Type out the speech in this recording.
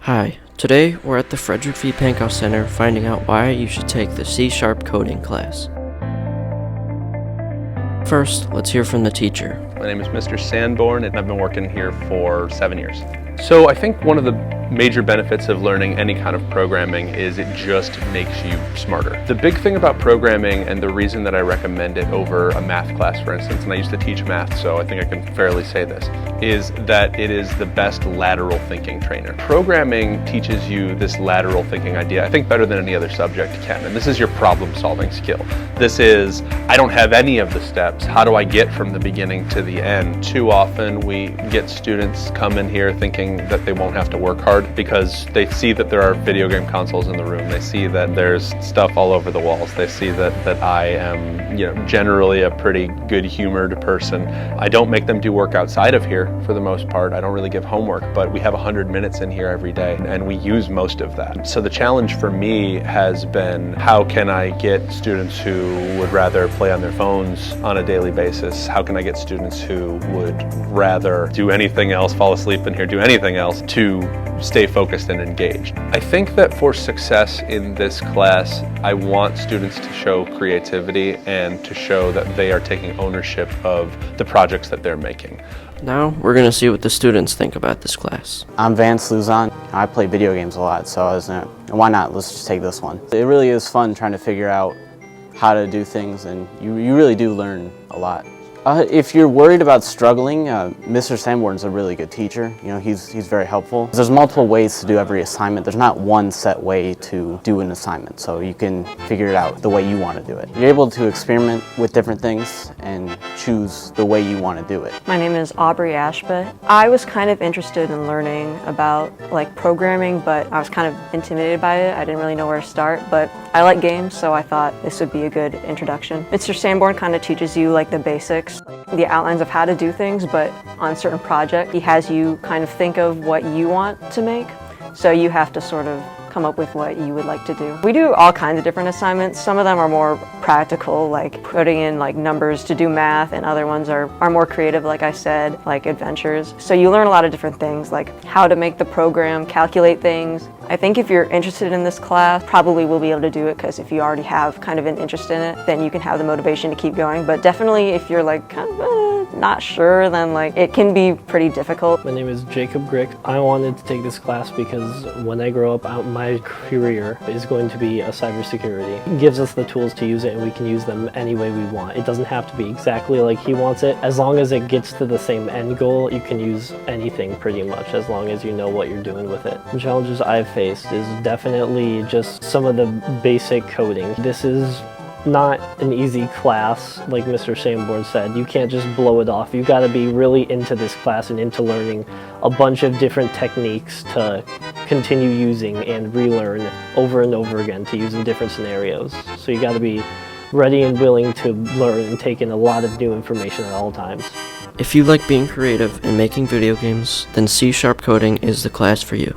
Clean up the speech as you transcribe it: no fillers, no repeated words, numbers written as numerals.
Hi, today we're at the Frederick V. Pankow Center finding out why you should take the C# coding class. First, let's hear from the teacher. My name is Mr. Sanborn and I've been working here for 7 years. So I think one of the major benefits of learning any kind of programming is it just makes you smarter. The big thing about programming, and the reason that I recommend it over a math class, for instance, and I used to teach math, so I think I can fairly say this, is that it is the best lateral thinking trainer. Programming teaches you this lateral thinking idea, I think better than any other subject can, and this is your problem solving skill. This is, I don't have any of the steps, how do I get from the beginning to the end? Too often we get students come in here thinking that they won't have to work hard because they see that there are video game consoles in the room, they see that there's stuff all over the walls, they see that I am, generally a pretty good humored person. I don't make them do work outside of here for the most part. I don't really give homework, but we have 100 minutes in here every day and we use most of that. So the challenge for me has been, how can I get students who would rather play on their phones on a daily basis? How can I get students who would rather do anything else, fall asleep in here, do anything else, to stay focused and engaged? I think that for success in this class, I want students to show creativity and to show that they are taking ownership of the projects that they're making. Now, we're going to see what the students think about this class. I'm Vance Luzon. I play video games a lot, so I was why not? Let's just take this one. It really is fun trying to figure out how to do things, and you really do learn a lot. If you're worried about struggling, Mr. Sanborn's a really good teacher. He's very helpful. There's multiple ways to do every assignment. There's not one set way to do an assignment, so you can figure it out the way you want to do it. You're able to experiment with different things and choose the way you want to do it. My name is Aubrey Ashba. I was kind of interested in learning about programming, but I was kind of intimidated by it. I didn't really know where to start, but I like games, so I thought this would be a good introduction. Mr. Sanborn kind of teaches you the basics, the outlines of how to do things, but on certain projects, he has you kind of think of what you want to make, so you have to sort of come up with what you would like to do. We do all kinds of different assignments. Some of them are more practical, like putting in numbers to do math, and other ones are more creative, like I said, like adventures. So you learn a lot of different things, like how to make the program, calculate things. I think if you're interested in this class, probably will be able to do it, because if you already have kind of an interest in it, then you can have the motivation to keep going. But definitely if you're not sure, then it can be pretty difficult. My name is Jacob Grick. I wanted to take this class because when I grow up, my career is going to be a cybersecurity. It gives us the tools to use it, and we can use them any way we want. It doesn't have to be exactly like he wants it. As long as it gets to the same end goal, you can use anything pretty much, as long as you know what you're doing with it. The challenges I've faced is definitely just some of the basic coding. This is not an easy class, like Mr. Sanborn said. You can't just blow it off. You've got to be really into this class and into learning a bunch of different techniques to continue using and relearn over and over again to use in different scenarios. So you got to be ready and willing to learn and take in a lot of new information at all times. If you like being creative and making video games, then C# coding is the class for you.